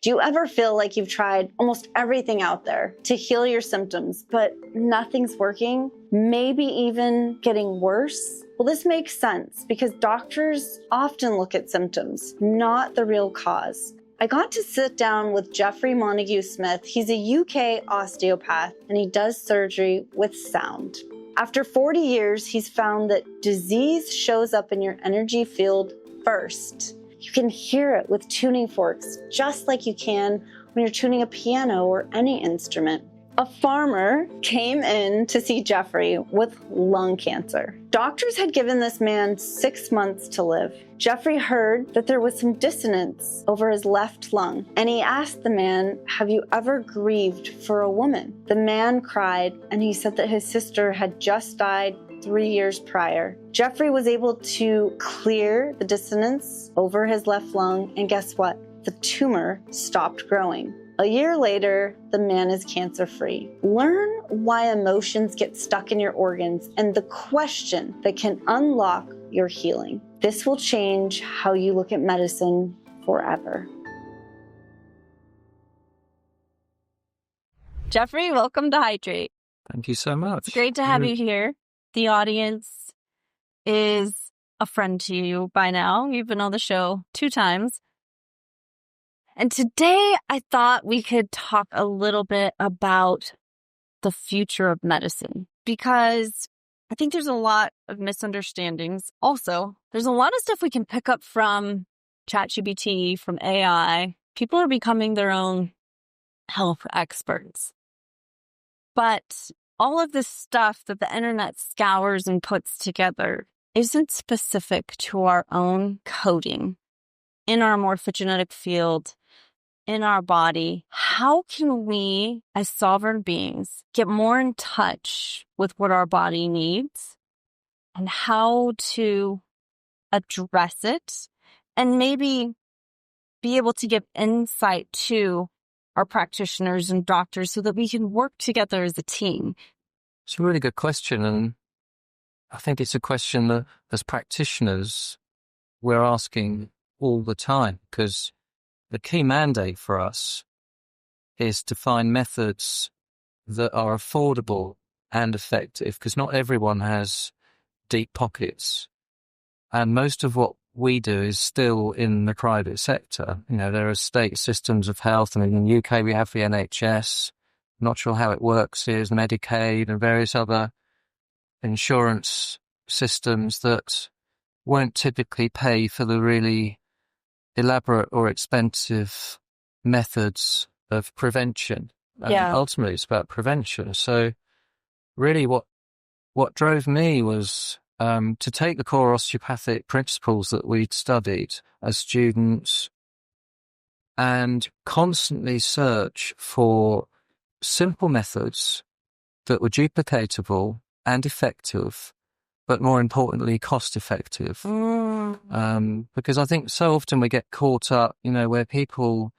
Do you ever feel like you've tried almost everything out there to heal your symptoms, but nothing's working? Maybe even getting worse? Well, this makes sense because doctors often look at symptoms, not the real cause. I got to sit down with Geoffrey Montague Smith. He's a UK osteopath and he does surgery with sound. After 40 years, he's found that disease shows up in your energy field first. You can hear it with tuning forks, just like you can when you're tuning a piano or any instrument. A farmer came in to see Geoffrey with lung cancer. Doctors had given this man 6 months to live. Geoffrey heard that there was some dissonance over his left lung, and he asked the man, "Have you ever grieved for a woman?" The man cried, and he said that his sister had just died 3 years prior. Geoffrey was able to clear the dissonance over his left lung, and guess what? The tumor stopped growing. A year later, the man is cancer-free. Learn why emotions get stuck in your organs and the question that can unlock your healing. This will change how you look at medicine forever. Geoffrey, welcome to Hydrate. Thank you so much. It's great to have you here. The audience is a friend to you by now. You've been on the show 2 times. And today I thought we could talk a little bit about the future of medicine, because I think there's a lot of misunderstandings. Also, there's a lot of stuff we can pick up from ChatGPT, from AI. People are becoming their own health experts. But all of this stuff that the internet scours and puts together isn't specific to our own coding in our morphogenetic field, in our body. How can we, as sovereign beings, get more in touch with what our body needs and how to address it, and maybe be able to give insight to our practitioners and doctors so that we can work together as a team? It's a really good question, and I think it's a question that as practitioners we're asking all the time, because the key mandate for us is to find methods that are affordable and effective, because not everyone has deep pockets. And most of what we do is still in the private sector. You know, there are state systems of health, and in the UK we have the NHS. I'm not sure how it works here, Medicaid and various other insurance systems that won't typically pay for the really elaborate or expensive methods of prevention. And ultimately it's about prevention. So really what drove me was to take the core osteopathic principles that we'd studied as students and constantly search for simple methods that were duplicatable and effective, but more importantly, cost-effective. Because I think so often we get caught up, where people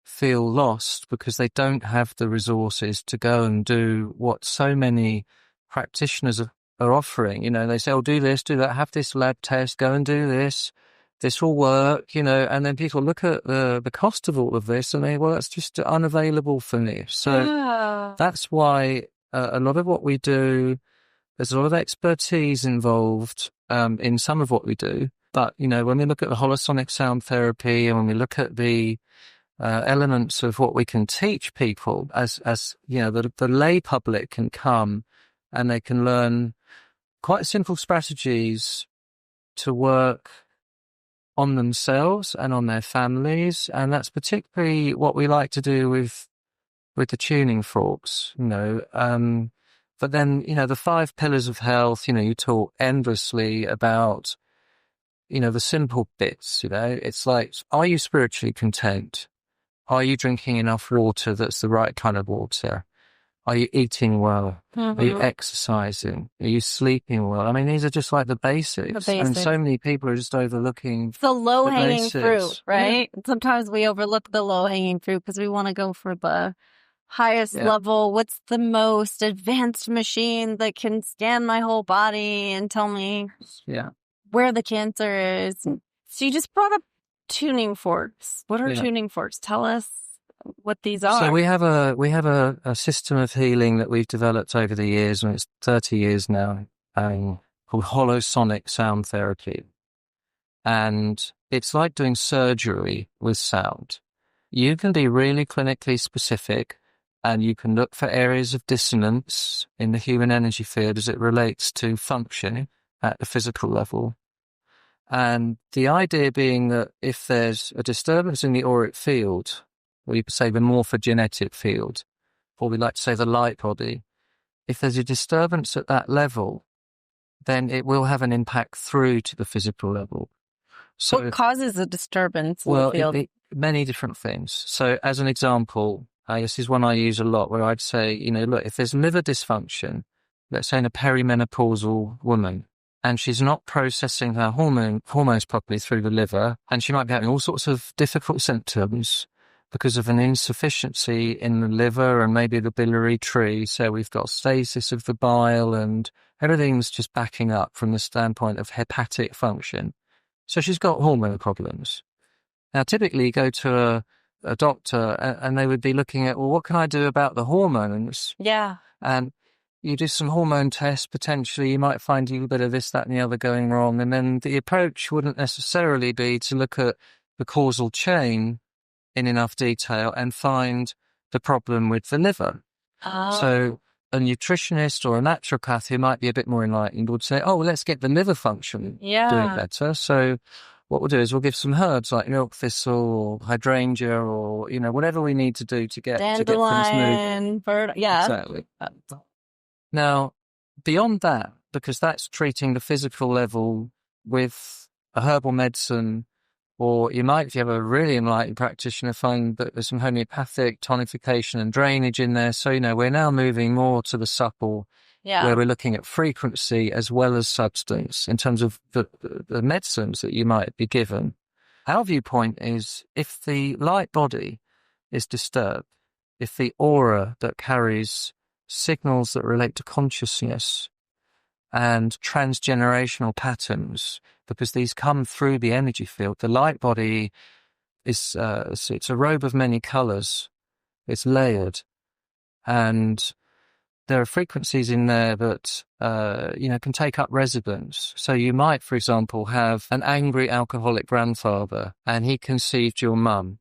feel lost because they don't have the resources to go and do what so many practitioners are offering. They say, oh, do this, do that, have this lab test, go and do this. This will work, and then people look at the cost of all of this and they, well, that's just unavailable for me. So that's why a lot of what we do, there's a lot of expertise involved in some of what we do. But, when we look at the holosonic sound therapy and when we look at the elements of what we can teach people as the lay public can come and they can learn quite simple strategies to work on themselves and on their families. And that's particularly what we like to do with the tuning forks, But then, the 5 pillars of health, you talk endlessly about, the simple bits, It's like, are you spiritually content? Are you drinking enough water that's the right kind of water? Are you eating well? Are you exercising? Are you sleeping well? I mean, these are just like the basics. And so many people are just overlooking the low-hanging fruit, right? Yeah. Sometimes we overlook the low-hanging fruit because we want to go for the highest level. What's the most advanced machine that can scan my whole body and tell me where the cancer is? So you just brought up tuning forks. What are tuning forks? Tell us what these are. So we have a system of healing that we've developed over the years, and it's 30 years now, called holosonic sound therapy. And it's like doing surgery with sound. You can be really clinically specific, and you can look for areas of dissonance in the human energy field as it relates to function at the physical level. And the idea being that if there's a disturbance in the auric field, or you could say the morphogenetic field, or we like to say the light body, if there's a disturbance at that level, then it will have an impact through to the physical level. So, what causes a disturbance in the well, field? many different things. So as an example, this is one I use a lot, where I'd say, look, if there's liver dysfunction, let's say in a perimenopausal woman, and she's not processing her hormones properly through the liver, and she might be having all sorts of difficult symptoms because of an insufficiency in the liver and maybe the biliary tree. So we've got stasis of the bile and everything's just backing up from the standpoint of hepatic function. So she's got hormone problems. Now, typically you go to a doctor and they would be looking at, well, what can I do about the hormones? Yeah. And you do some hormone tests, potentially you might find a little bit of this, that and the other going wrong. And then the approach wouldn't necessarily be to look at the causal chain in enough detail and find the problem with the liver. Oh. So a nutritionist or a naturopath who might be a bit more enlightened would say, oh, well, let's get the liver function doing better. So what we'll do is we'll give some herbs like milk thistle or hydrangea or, whatever we need to do to get things moving. Dandelion, yeah. Exactly. Now, beyond that, because that's treating the physical level with a herbal medicine, or you might, if you have a really enlightened practitioner, find that there's some homeopathic tonification and drainage in there. So, we're now moving more to the supple, where we're looking at frequency as well as substance in terms of the medicines that you might be given. Our viewpoint is if the light body is disturbed, if the aura that carries signals that relate to consciousness and transgenerational patterns, because these come through the energy field. The light body is it's a robe of many colors. It's layered, and there are frequencies in there that can take up residence. So you might, for example, have an angry alcoholic grandfather, and he conceived your mum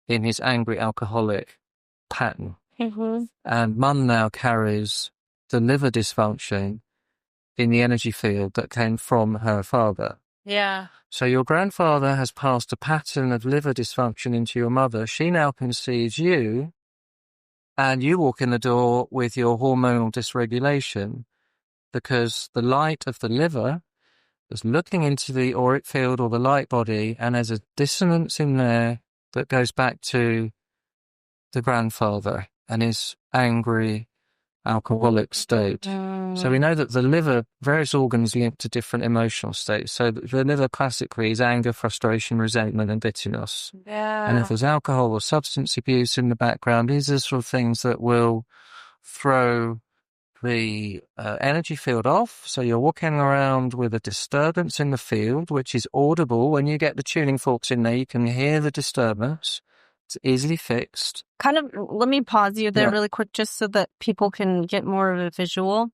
in his angry alcoholic pattern. Mm-hmm. And mum now carries the liver dysfunction in the energy field that came from her father. Yeah. So your grandfather has passed a pattern of liver dysfunction into your mother. She now conceives you, and you walk in the door with your hormonal dysregulation because the light of the liver is looking into the auric field or the light body, and there's a dissonance in there that goes back to the grandfather and his angry alcoholic state. So we know that the liver, various organs linked to different emotional states. So the liver classically is anger, frustration, resentment, and bitterness. Yeah. And if there's alcohol or substance abuse in the background, these are sort of things that will throw the energy field off. So you're walking around with a disturbance in the field, which is audible. When you get the tuning forks in there, you can hear the disturbance. It's easily fixed. Kind of, let me pause you there really quick just so that people can get more of a visual.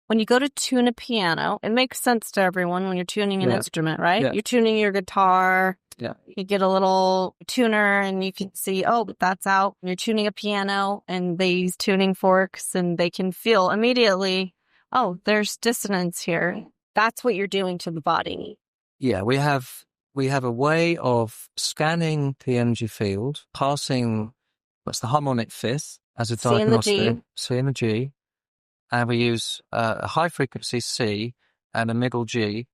When you go to tune a piano, it makes sense to everyone when you're tuning an instrument, right? Yeah. You're tuning your guitar. Yeah. You get a little tuner and you can see, oh, that's out. You're tuning a piano and they use tuning forks and they can feel immediately, oh, there's dissonance here. That's what you're doing to the body. Yeah, we have a way of scanning the energy field, passing what's the harmonic fifth as a diagnostic, C and the G, and we use a high frequency C and a middle G,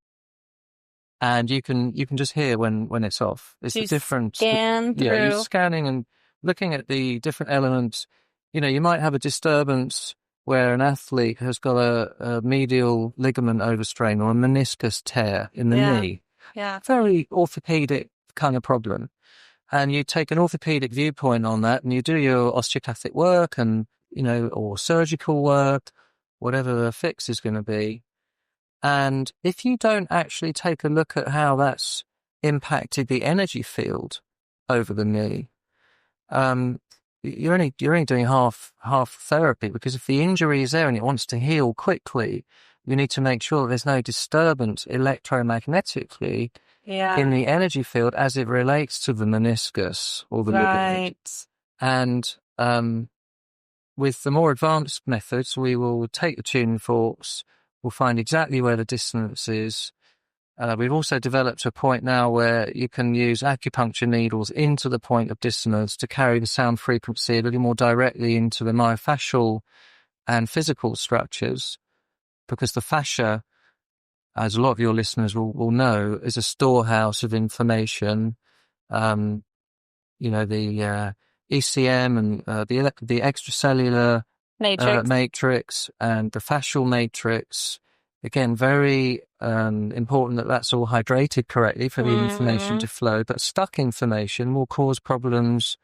and you can just hear when it's off. It's so the different scan through. Yeah, you're scanning and looking at the different elements. You might have a disturbance where an athlete has got a medial ligament overstrain or a meniscus tear in the knee. Yeah. Very orthopedic kind of problem. And you take an orthopedic viewpoint on that and you do your osteopathic work and, or surgical work, whatever the fix is going to be. And if you don't actually take a look at how that's impacted the energy field over the knee, you're only doing half therapy, because if the injury is there and it wants to heal quickly, you need to make sure there's no disturbance electromagnetically in the energy field as it relates to the meniscus or the ligament. And with the more advanced methods, we will take the tuning forks, we'll find exactly where the dissonance is. We've also developed a point now where you can use acupuncture needles into the point of dissonance to carry the sound frequency a little more directly into the myofascial and physical structures, because the fascia, as a lot of your listeners will know, is a storehouse of information. The ECM and the extracellular matrix and the fascial matrix. Again, very important that's all hydrated correctly for the information to flow, but stuck information will cause problems.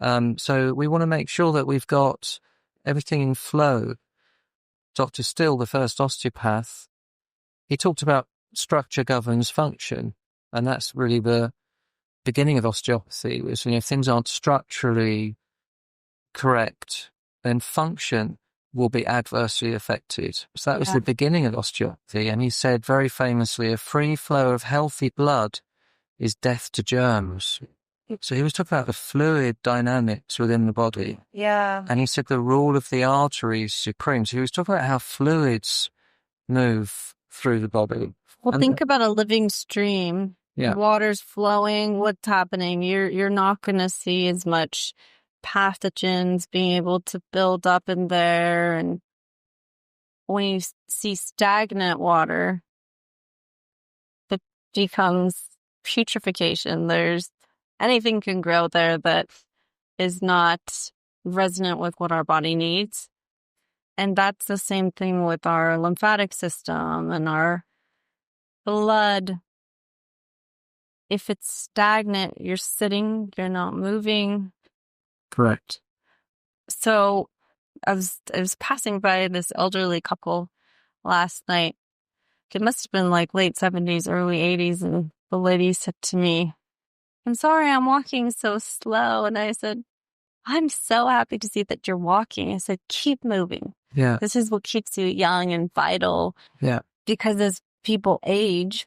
So we want to make sure that we've got everything in flow. Dr. Still, the first osteopath, he talked about structure governs function, and that's really the beginning of osteopathy. Was, if things aren't structurally correct, then function will be adversely affected. So that was the beginning of osteopathy. And he said very famously, a free flow of healthy blood is death to germs. So he was talking about the fluid dynamics within the body. Yeah. And he said the rule of the artery is supreme. So he was talking about how fluids move through the body. Well, think about a living stream. Yeah. Water's flowing. What's happening? You're not going to see as much pathogens being able to build up in there. And when you see stagnant water, it becomes putrefaction. Anything can grow there that is not resonant with what our body needs. And that's the same thing with our lymphatic system and our blood. If it's stagnant, you're sitting, you're not moving. Correct. So I was passing by this elderly couple last night. It must have been like late 70s, early 80s. And the lady said to me, "I'm sorry, I'm walking so slow." And I said, "I'm so happy to see that you're walking." I said, "Keep moving." Yeah. This is what keeps you young and vital. Yeah. Because as people age,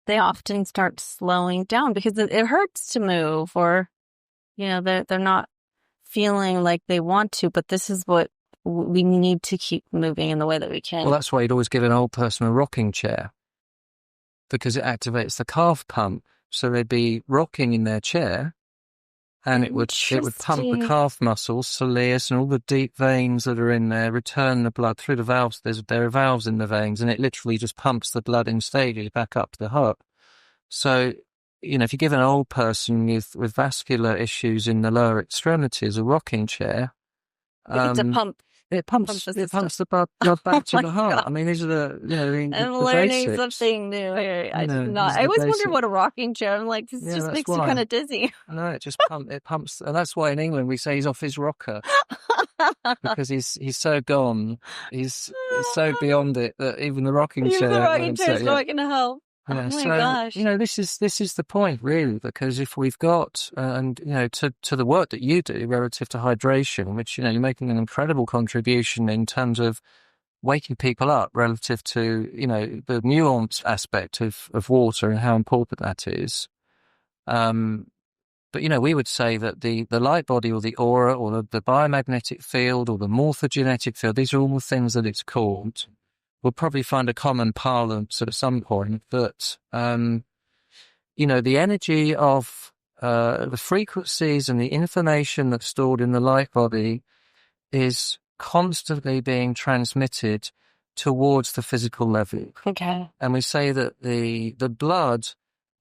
they often start slowing down because it hurts to move, or, they're not feeling like they want to, but this is what we need to keep moving in the way that we can. Well, that's why you'd always give an old person a rocking chair, because it activates the calf pump. So they'd be rocking in their chair, and it would pump the calf muscles, soleus, and all the deep veins that are in there, return the blood through the valves. There are valves in the veins, and it literally just pumps the blood in stages back up to the heart. So, if you give an old person with vascular issues in the lower extremities a rocking chair, it's a pump. It pumps the blood back to the heart. God. I mean, these are I'm the learning basics. something new here. I always wonder what a rocking chair. I'm like, this just makes you kind of dizzy. No, it pumps, and that's why in England we say he's off his rocker, because he's so gone, he's so beyond it that even the rocking chair is not going to help. Yeah, oh my gosh! This is the point, really, because if we've got to the work that you do relative to hydration, which you're making an incredible contribution in terms of waking people up relative to the nuanced aspect of water and how important that is. But we would say that the light body or the aura or the biomagnetic field or the morphogenetic field, these are all the things that it's called. We'll probably find a common parlance at some point, but, the energy of the frequencies and the information that's stored in the light body is constantly being transmitted towards the physical level. Okay. And we say that the blood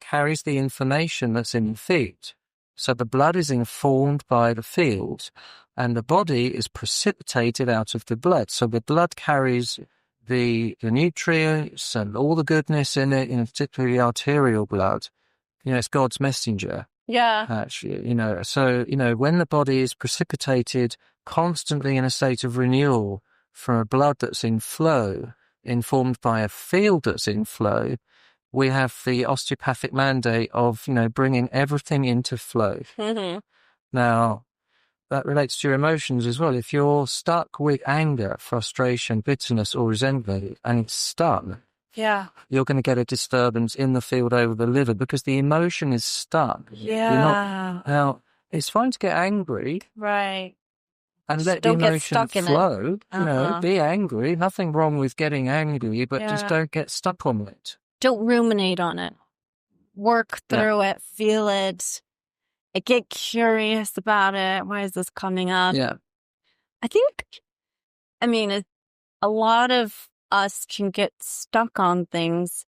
carries the information that's in the field. So the blood is informed by the field, and the body is precipitated out of the blood. So the blood carries the nutrients and all the goodness in it, particularly the arterial blood. It's God's messenger. Yeah. Actually, so, when the body is precipitated constantly in a state of renewal from a blood that's in flow, informed by a field that's in flow, we have the osteopathic mandate of, bringing everything into flow. Mm-hmm. Now, that relates to your emotions as well. If you're stuck with anger, frustration, bitterness, or resentment, and it's stuck, Yeah. you're going to get a disturbance in the field over the liver because the emotion is stuck. Yeah. Now, it's fine to get angry. Right. And Just let the don't get emotion stuck in it. flow. You know, be angry. Nothing wrong with getting angry, but just don't get stuck on it. Don't ruminate on it. Work through it. Feel it. Get curious about it. Why is this coming up? Yeah. I mean, a lot of us can get stuck on things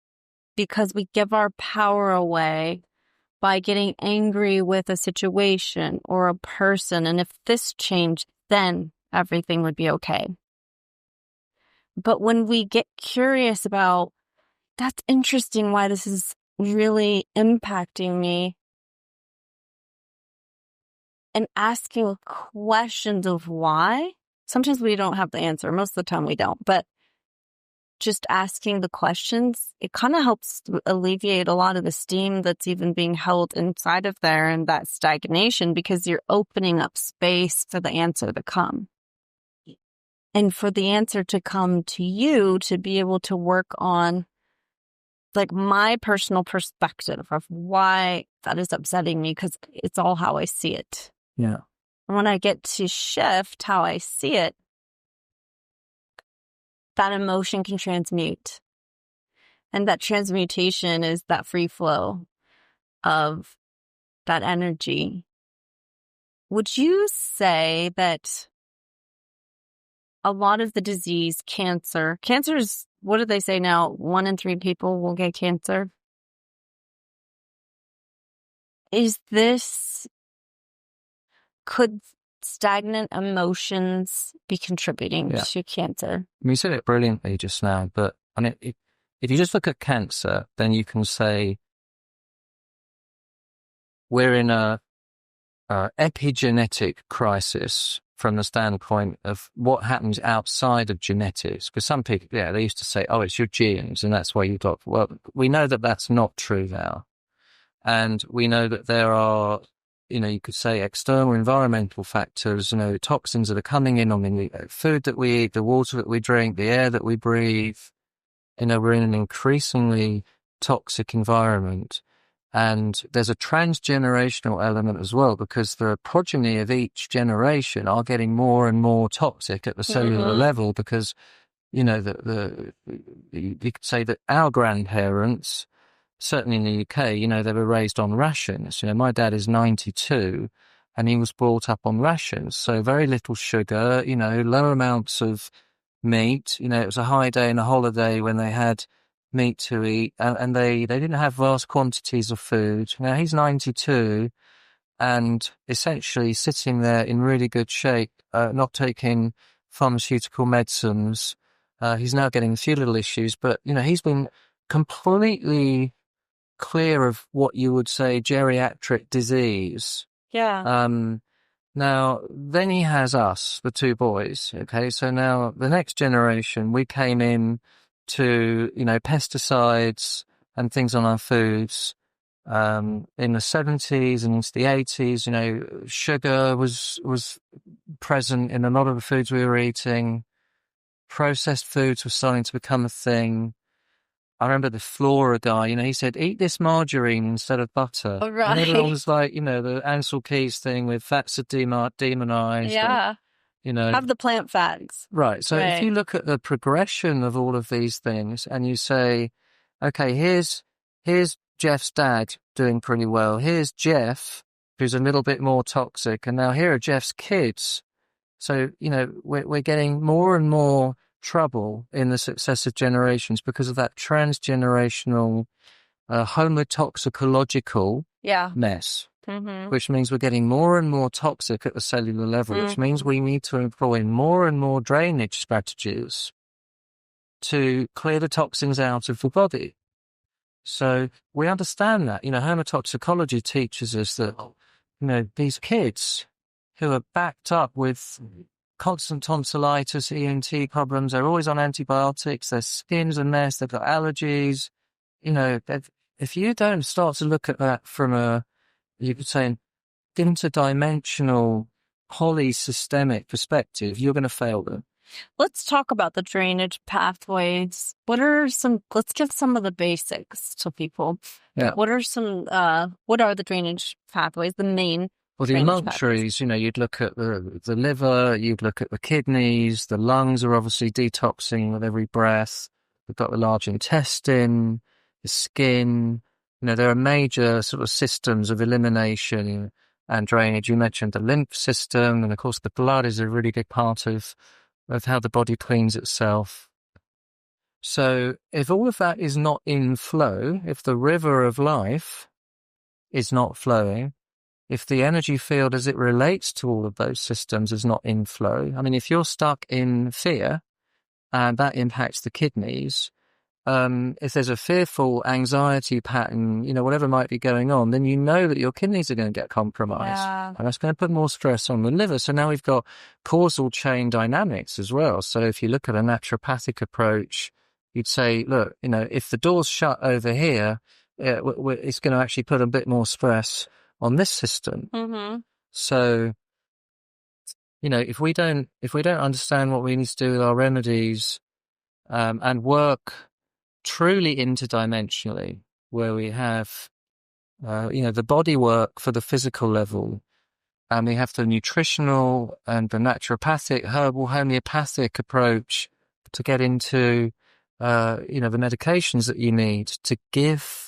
because we give our power away by getting angry with a situation or a person. And if this changed, then everything would be okay. But when we get curious about, that's interesting why this is really impacting me, and asking questions of why, sometimes we don't have the answer. Most of the time we don't. But just asking the questions, it kind of helps alleviate a lot of the steam that's even being held inside of there and that stagnation, because you're opening up space for the answer to come. And for the answer to come to you, to be able to work on like my personal perspective of why that is upsetting me, because it's all how I see it. Yeah. And when I get to shift how I see it, that emotion can transmute. And that transmutation is that free flow of that energy. Would you say that a lot of the disease, cancer is, what do they say now? 1 in 3 people will get cancer. Could stagnant emotions be contributing to cancer? You said it brilliantly just now, but I mean, if you just look at cancer, then you can say we're in a epigenetic crisis from the standpoint of what happens outside of genetics. Because some people, they used to say, oh, it's your genes, and that's why you got. Well, we know that that's not true now. And we know that there are, you could say external environmental factors, toxins that are coming in on the food that we eat, the water that we drink, the air that we breathe. We're in an increasingly toxic environment. And there's a transgenerational element as well, because the progeny of each generation are getting more and more toxic at the cellular level, because, you could say that our grandparents, certainly in the UK, they were raised on rations. My dad is 92 and he was brought up on rations. So very little sugar, low amounts of meat. It was a high day and a holiday when they had meat to eat, and they didn't have vast quantities of food. Now he's 92 and essentially sitting there in really good shape, not taking pharmaceutical medicines. He's now getting a few little issues, but, he's been completely clear of what you would say geriatric disease. Yeah. Now, then he has us, the 2 boys. Okay, so now the next generation, we came in to, pesticides and things on our foods in the 70s and into the 80s. Sugar was present in a lot of the foods we were eating. Processed foods were starting to become a thing. I remember the Flora guy, he said, eat this margarine instead of butter. Oh, right. And everyone was like, the Ansel Keys thing with fats are demonized. Yeah. And, have the plant fats. Right. So if you look at the progression of all of these things and you say, okay, here's Jeff's dad doing pretty well. Here's Jeff, who's a little bit more toxic. And now here are Jeff's kids. So, we're getting more and more trouble in the successive generations because of that transgenerational homotoxicological mess, which means we're getting more and more toxic at the cellular level, which means we need to employ more and more drainage strategies to clear the toxins out of the body. So we understand that, homotoxicology teaches us that, these kids who are backed up with constant tonsillitis, ENT problems, they're always on antibiotics, their skin's a mess, they've got allergies. If you don't start to look at that from you could say, interdimensional, polysystemic perspective, you're going to fail them. Let's talk about the drainage pathways. Let's give some of the basics to people. Yeah. What are the drainage pathways, the main Well, the emunctories, you'd look at the liver, you'd look at the kidneys, the lungs are obviously detoxing with every breath. We've got the large intestine, the skin. There are major sort of systems of elimination and drainage. You mentioned the lymph system, and of course the blood is a really big part of how the body cleans itself. So if all of that is not in flow, if the river of life is not flowing, if the energy field as it relates to all of those systems is not in flow, I mean, if you're stuck in fear, and that impacts the kidneys, if there's a fearful anxiety pattern, whatever might be going on, then you know that your kidneys are going to get compromised. Yeah. And that's going to put more stress on the liver. So now we've got causal chain dynamics as well. So if you look at a naturopathic approach, you'd say, look, if the door's shut over here, it's going to actually put a bit more stress on this system. Mm-hmm. So, if we don't understand what we need to do with our remedies, and work truly interdimensionally, where we have, the body work for the physical level, and we have the nutritional and the naturopathic, herbal, homeopathic approach to get into, the medications that you need to give.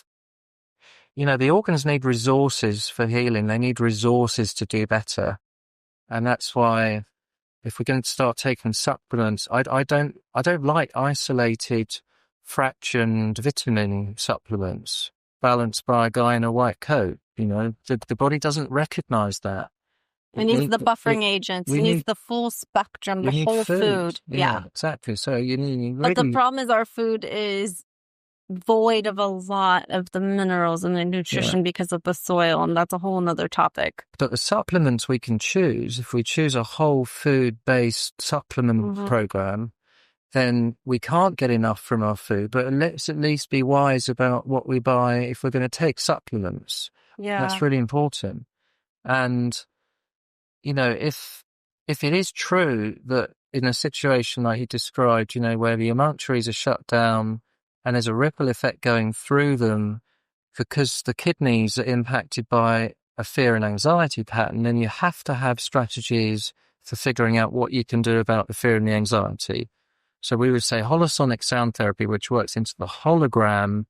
The organs need resources for healing. They need resources to do better. And that's why if we're going to start taking supplements, I don't like isolated, fractioned vitamin supplements balanced by a guy in a white coat. The body doesn't recognize that. It needs the buffering agents. It needs the full spectrum, the whole food. Yeah, exactly. So you need. But the problem is our food is void of a lot of the minerals and the nutrition because of the soil, and that's a whole nother topic. But the supplements we can choose, if we choose a whole food-based supplement program, then we can't get enough from our food, but let's at least be wise about what we buy if we're going to take supplements. Yeah. That's really important. And, if it is true that in a situation like you described, where the emunctories are shut down, and there's a ripple effect going through them because the kidneys are impacted by a fear and anxiety pattern, then you have to have strategies for figuring out what you can do about the fear and the anxiety. So we would say holosonic sound therapy, which works into the hologram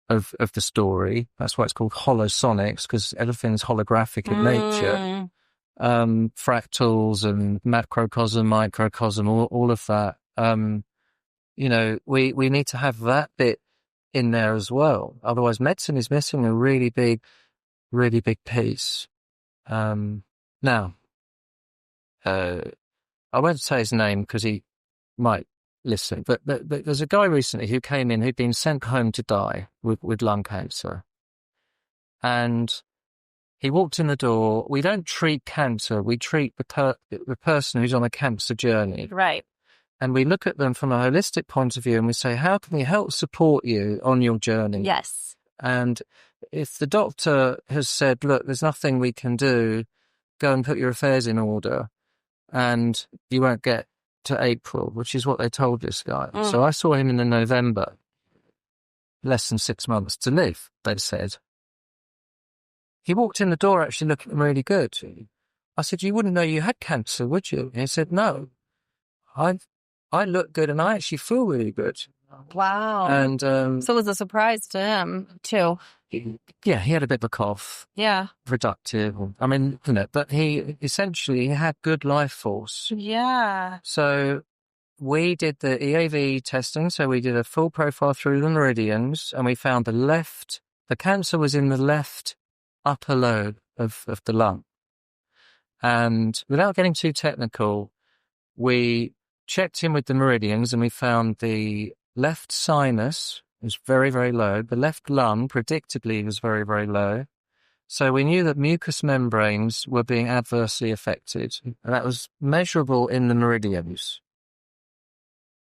of the story. That's why it's called holosonics, because everything's holographic in nature. Fractals and macrocosm, microcosm, all of that. We need to have that bit in there as well. Otherwise, medicine is missing a really big piece. Now, I won't say his name because he might listen, but there's a guy recently who came in who'd been sent home to die with lung cancer. And he walked in the door. We don't treat cancer. We treat the person who's on a cancer journey. Right. And we look at them from a holistic point of view and we say, how can we help support you on your journey? Yes. And if the doctor has said, look, there's nothing we can do, go and put your affairs in order, and you won't get to April, which is what they told this guy. So I saw him in November, less than 6 months to live, they said. He walked in the door actually looking really good. I said, you wouldn't know you had cancer, would you? He said, no. I look good and I actually feel really good. Wow. And so it was a surprise to him too. He had a bit of a cough. Yeah. Reductive. I mean, but he essentially had good life force. Yeah. So we did the EAV testing. So we did a full profile through the meridians, and we found the cancer was in the left upper lobe of the lung. And without getting too technical, we checked in with the meridians and we found the left sinus was very, very low. The left lung, predictably, was very, very low. So we knew that mucous membranes were being adversely affected. And that was measurable in the meridians.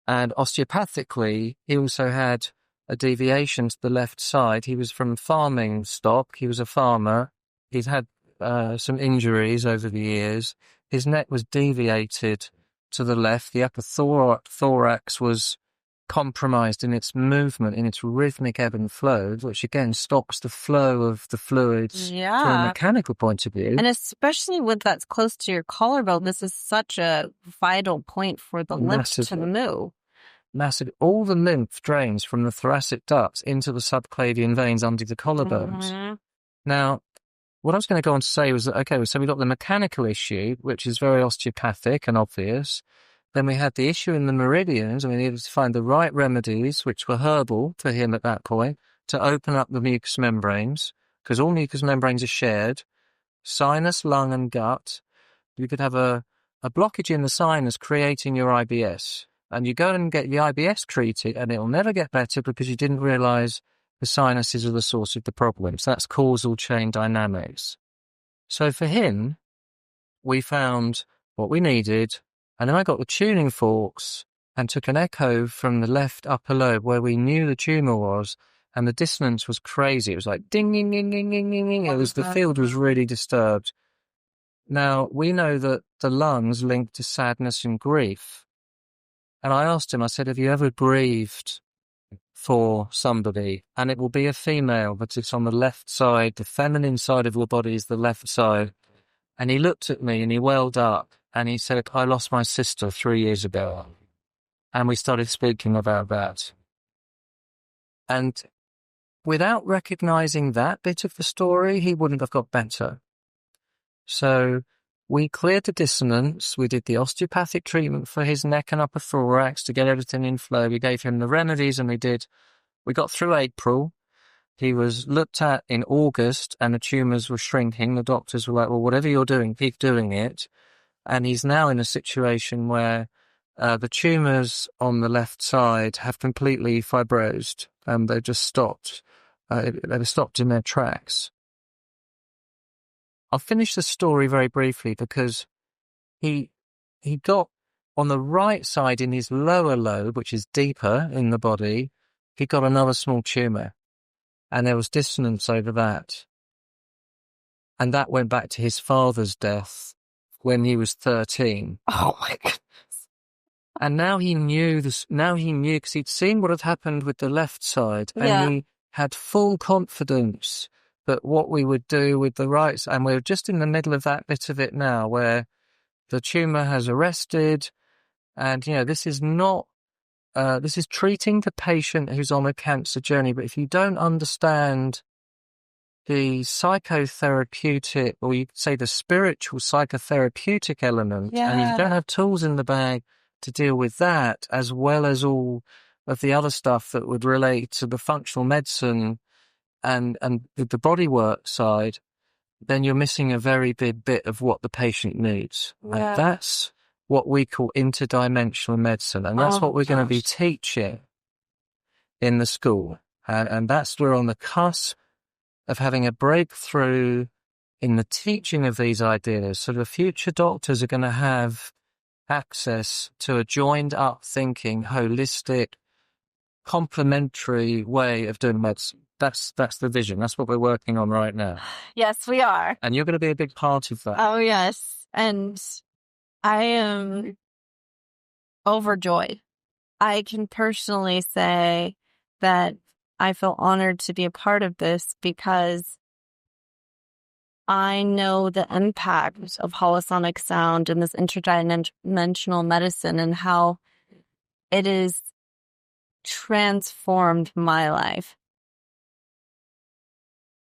And osteopathically, he also had a deviation to the left side. He was from farming stock. He was a farmer. He'd had some injuries over the years. His neck was deviated to the left. The upper thorax was compromised in its movement, in its rhythmic ebb and flow, which again stops the flow of the fluids from a mechanical point of view. And especially with that's close to your collarbone, this is such a vital point for the lymph to move. Massive. All the lymph drains from the thoracic ducts into the subclavian veins under the collarbones. Mm-hmm. Now, what I was going to go on to say was that, okay, so we got the mechanical issue, which is very osteopathic and obvious. Then we had the issue in the meridians, and we needed to find the right remedies, which were herbal for him at that point, to open up the mucous membranes, because all mucous membranes are shared. Sinus, lung, and gut. You could have a blockage in the sinus creating your IBS. And you go and get the IBS treated, and it'll never get better because you didn't realize the sinuses are the source of the problem. So that's causal chain dynamics. So for him, we found what we needed, and then I got the tuning forks and took an echo from the left upper lobe where we knew the tumor was, and the dissonance was crazy. It was like ding, ding, ding, ding, ding, ding, ding. It was, the field was really disturbed. Now, we know that the lungs link to sadness and grief. And I asked him, I said, have you ever grieved for somebody? And it will be a female, but it's on the left side. The feminine side of your body is the left side. And he looked at me and he welled up and he said, I lost my sister 3 years ago. And we started speaking about that. And without recognizing that bit of the story, he wouldn't have got better. So we cleared the dissonance. We did the osteopathic treatment for his neck and upper thorax to get everything in flow. We gave him the remedies and we got through April. He was looked at in August and the tumours were shrinking. The doctors were like, well, whatever you're doing, keep doing it. And he's now in a situation where the tumours on the left side have completely fibrosed. They've just stopped. They've stopped in their tracks. I'll finish the story very briefly because he got on the right side in his lower lobe, which is deeper in the body, he got another small tumour. And there was dissonance over that. And that went back to his father's death when he was 13. Oh my goodness. And now he knew this, because he'd seen what had happened with the left side. And he had full confidence that what we would do with the right side, and we're just in the middle of that bit of it now where the tumour has arrested. And, this is not, this is treating the patient who's on a cancer journey. But if you don't understand the psychotherapeutic, or you could say the spiritual psychotherapeutic element, and you don't have tools in the bag to deal with that, as well as all of the other stuff that would relate to the functional medicine and the bodywork side, then you're missing a very big bit of what the patient needs. Yeah. And that's what we call interdimensional medicine. And that's what we're going to be teaching in the school. And that's, we're on the cusp of having a breakthrough in the teaching of these ideas. So the future doctors are going to have access to a joined up thinking, holistic, complementary way of doing medicine. That's the vision. That's what we're working on right now. Yes, we are. And you're going to be a big part of that. Oh, yes. And I am overjoyed. I can personally say that I feel honored to be a part of this because I know the impact of holosonic sound and this interdimensional medicine and how it has transformed my life.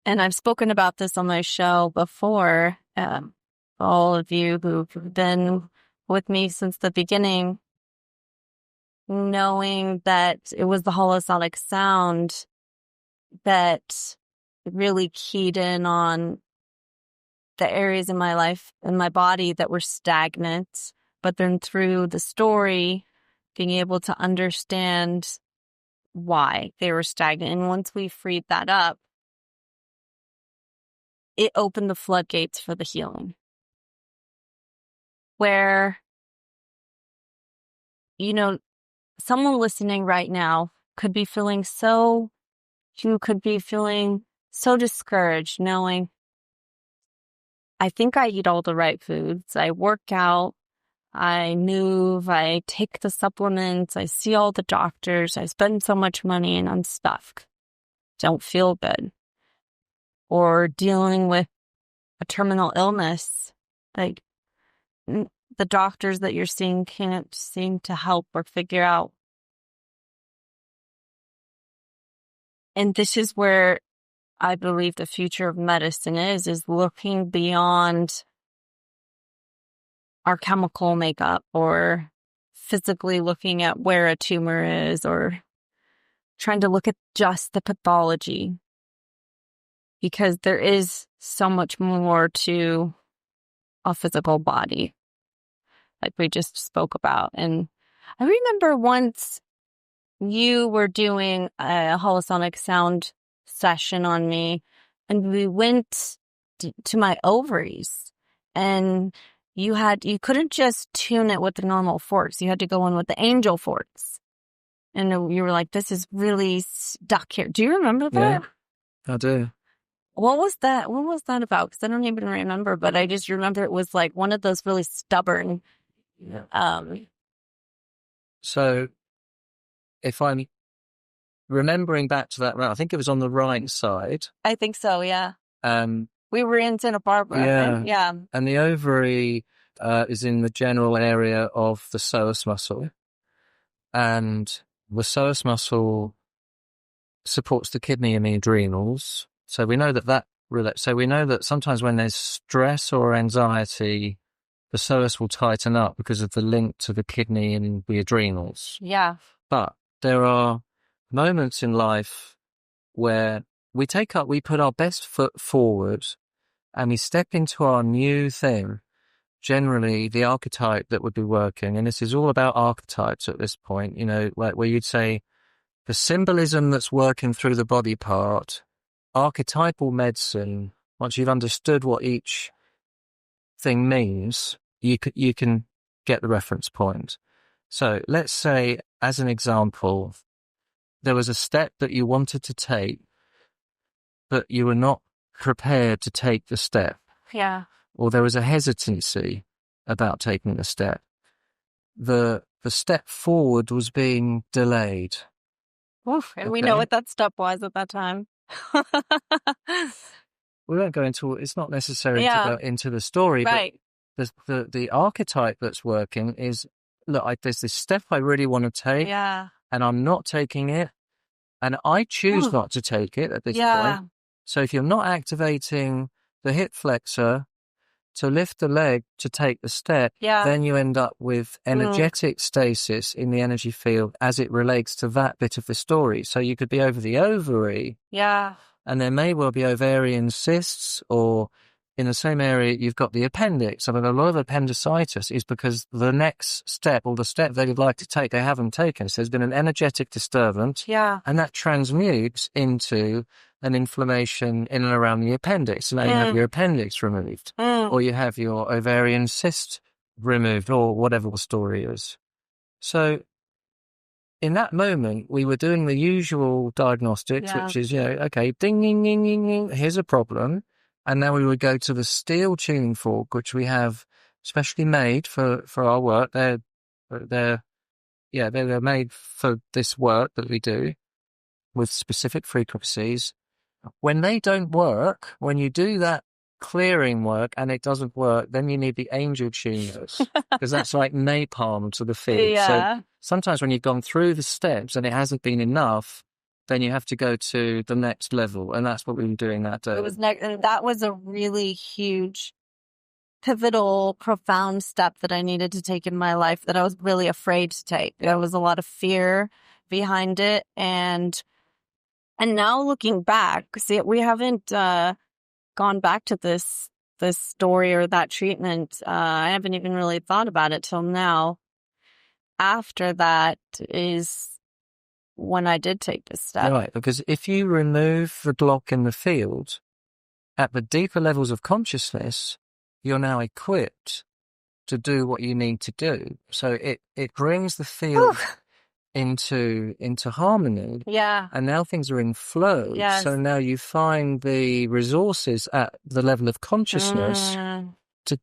And I've spoken about this on my show before. All of you who've been with me since the beginning, knowing that it was the holosonic sound that really keyed in on the areas in my life and my body that were stagnant. But then through the story, being able to understand why they were stagnant. And once we freed that up, it opened the floodgates for the healing. Where, someone listening right now could be feeling so discouraged, knowing I think I eat all the right foods. I work out, I move, I take the supplements, I see all the doctors, I spend so much money and I'm stuck. Don't feel good. Or dealing with a terminal illness, like the doctors that you're seeing can't seem to help or figure out. And this is where I believe the future of medicine is looking beyond our chemical makeup or physically looking at where a tumor is or trying to look at just the pathology. Because there is so much more to a physical body, like we just spoke about. And I remember once you were doing a holosonic sound session on me, and we went to my ovaries, and you couldn't just tune it with the normal forks. You had to go in with the angel forks. And you were like, this is really stuck here. Do you remember that? Yeah, I do. What was that? What was that about? Because I don't even remember, but I just remember it was like one of those really stubborn. So if I'm remembering back to that round, I think it was on the right side. I think so, yeah. We were in Santa Barbara. Yeah. Right? Yeah. And the ovary is in the general area of the psoas muscle. And the psoas muscle supports the kidney and the adrenals. So we know that sometimes when there's stress or anxiety, the psoas will tighten up because of the link to the kidney and the adrenals. Yeah. But there are moments in life where we put our best foot forward and we step into our new thing. Generally, the archetype that would be working, and this is all about archetypes at this point, like where you'd say the symbolism that's working through the body part, archetypal medicine, once you've understood what each thing means, you can get the reference point. So let's say, as an example, there was a step that you wanted to take, but you were not prepared to take the step. Yeah. Or there was a hesitancy about taking the step. The step forward was being delayed. Oof, and we know what that step was at that time. We won't go into, it's not necessary to go into the story, right. But the archetype that's working is, look, there's this step I really want to take, and I'm not taking it, and I choose not to take it at this point. So if you're not activating the hip flexor to lift the leg to take the step, then you end up with energetic stasis in the energy field as it relates to that bit of the story. So you could be over the ovary, and there may well be ovarian cysts, or in the same area you've got the appendix. I mean, a lot of appendicitis is because the next step, or the step they'd like to take, they haven't taken. So there's been an energetic disturbance, and that transmutes into an inflammation in and around the appendix. So now you have your appendix removed, or you have your ovarian cyst removed, or whatever the story is. So in that moment, we were doing the usual diagnostics, which is, okay, ding, ding, ding, ding, ding, here's a problem. And now we would go to the steel tuning fork, which we have specially made for our work. They're made for this work that we do with specific frequencies. When they don't work, when you do that clearing work and it doesn't work, then you need the angel tuners, because that's like napalm to the field. So sometimes when you've gone through the steps and it hasn't been enough, then you have to go to the next level. And that's what we were doing that day. And that was a really huge, pivotal, profound step that I needed to take in my life that I was really afraid to take. There was a lot of fear behind it. And now looking back, see, we haven't gone back to this story or that treatment. I haven't even really thought about it till now. After that is when I did take this step. Right, because if you remove the block in the field, at the deeper levels of consciousness, you're now equipped to do what you need to do. So it brings the field into harmony. Yeah. And now things are in flow. Yes. So now you find the resources at the level of consciousness to,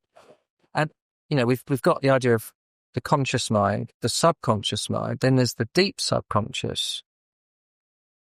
and we've got the idea of the conscious mind, the subconscious mind, then there's the deep subconscious.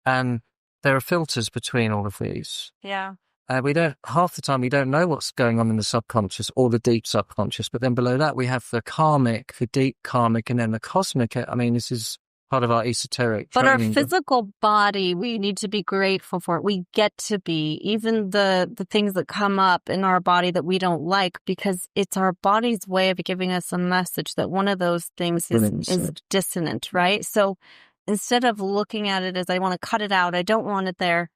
And there are filters between all of these. Yeah. Half the time we don't know what's going on in the subconscious or the deep subconscious, but then below that we have the karmic, the deep karmic, and then the cosmic. I mean, this is part of our esoteric But training. our physical body, we need to be grateful for it. We get to be, even the things that come up in our body that we don't like, because it's our body's way of giving us a message that one of those things is dissonant, right? So instead of looking at it as I want to cut it out, I don't want it there,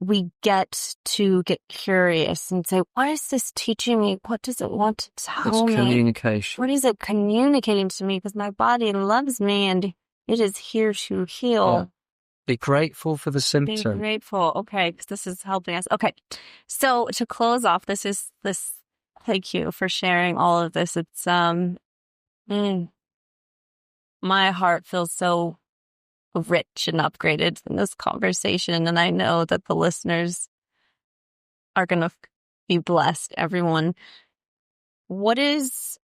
we get to get curious and say, what is this teaching me? What does it want to tell me? It's communication. What is it communicating to me? Because my body loves me and it is here to heal. Yeah. Be grateful for the symptom. Be grateful. Okay, because this is helping us. Okay, so to close off, thank you for sharing all of this. It's, my heart feels so rich and upgraded in this conversation, and I know that the listeners are going to be blessed. Everyone, what is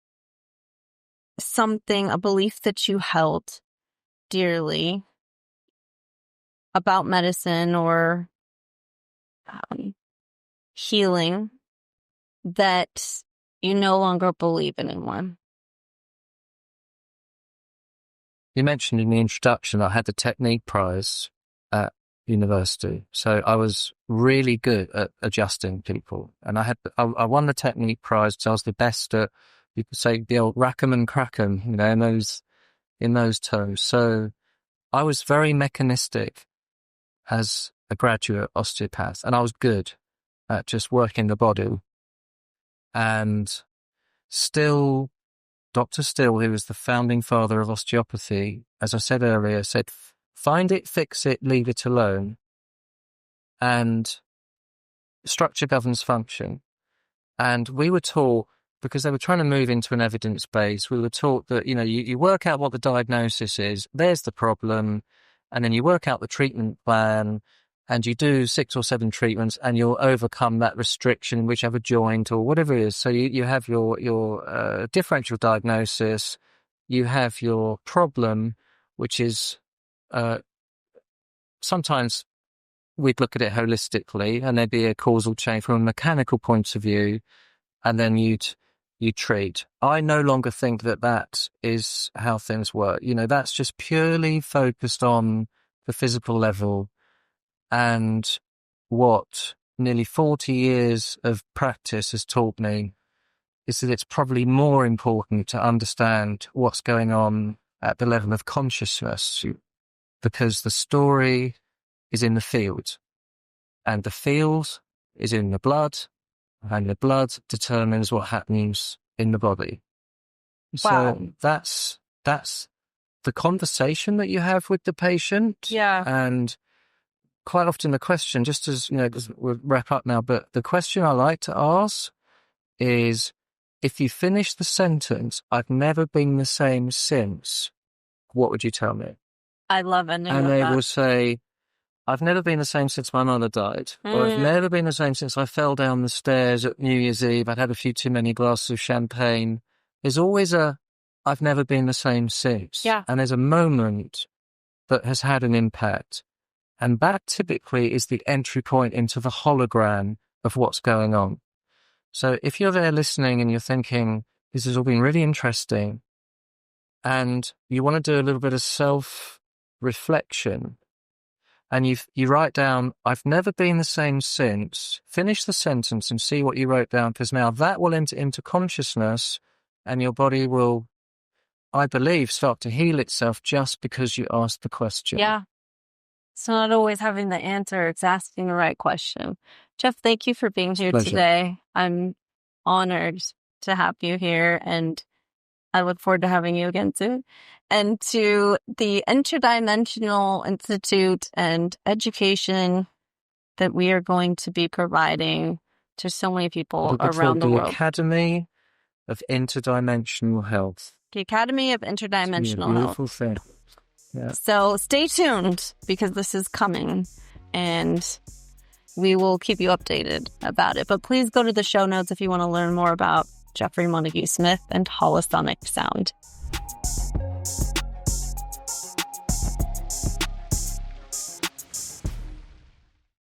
a belief that you held dearly about medicine or healing that you no longer believe in anymore? You mentioned in the introduction I had the technique prize at university. So I was really good at adjusting people. And I won the technique prize because I was the best at, you could say, the old rack 'em and crack 'em, in those terms. So I was very mechanistic as a graduate osteopath, and I was good at just working the body. And still, Dr. Still, who was the founding father of osteopathy, as I said earlier, said, find it, fix it, leave it alone. And structure governs function. And we were taught, because they were trying to move into an evidence base, we were taught that, you work out what the diagnosis is, there's the problem, and then you work out the treatment plan, and you do 6 or 7 treatments, and you'll overcome that restriction in whichever joint or whatever it is. So you have your differential diagnosis, you have your problem, which is sometimes we'd look at it holistically, and there'd be a causal chain from a mechanical point of view, and then you treat. I no longer think that is how things work. That's just purely focused on the physical level. And what nearly 40 years of practice has taught me is that it's probably more important to understand what's going on at the level of consciousness, because the story is in the field, and the field is in the blood, and the blood determines what happens in the body. Wow. So that's the conversation that you have with the patient. Yeah. And quite often the question, just as, because we'll wrap up now, but the question I like to ask is, if you finish the sentence, I've never been the same since, what would you tell me? I love ending And with they that. will say, I've never been the same since my mother died. Or I've never been the same since I fell down the stairs at New Year's Eve. I'd had a few too many glasses of champagne. There's always I've never been the same since. Yeah. And there's a moment that has had an impact. And that typically is the entry point into the hologram of what's going on. So if you're there listening and you're thinking, this has all been really interesting, and you want to do a little bit of self-reflection, and you write down, I've never been the same since, finish the sentence and see what you wrote down, because now that will enter into consciousness, and your body will, I believe, start to heal itself just because you asked the question. Yeah. It's not always having the answer, it's asking the right question. Jeff, thank you for being here today. I'm honored to have you here, and I look forward to having you again soon. And to the Interdimensional Institute and education that we are going to be providing to so many people around the world. The Academy, of Interdimensional Health. The Academy of It's Interdimensional a Health. beautiful thing. Yeah. So stay tuned because this is coming and we will keep you updated about it. But please go to the show notes if you want to learn more about Geoffrey Montague Smith and holosonic sound.